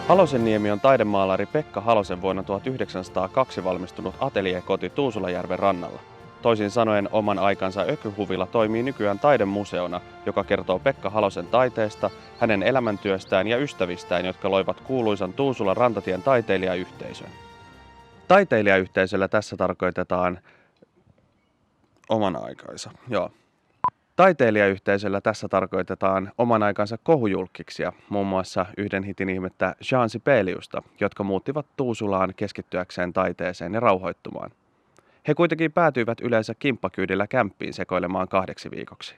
Halosenniemi on taidemaalari Pekka Halosen vuonna 1902 valmistunut ateliekoti Tuusulajärven rannalla. Toisin sanoen oman aikansa Ökyhuvila toimii nykyään taidemuseona, joka kertoo Pekka Halosen taiteesta, hänen elämäntyöstään ja ystävistään, jotka loivat kuuluisan Tuusulan rantatien taiteilijayhteisön. Taiteilijayhteisöllä tässä tarkoitetaan oman aikansa, joo. Taiteilijayhteisöllä tässä tarkoitetaan oman aikansa kohujulkkiksia, muun muassa yhden hitin ihmettä Jean Sibeliusta, jotka muuttivat Tuusulaan keskittyäkseen taiteeseen ja rauhoittumaan. He kuitenkin päätyivät yleensä kimppakyydillä kämppiin sekoilemaan 2 viikoksi.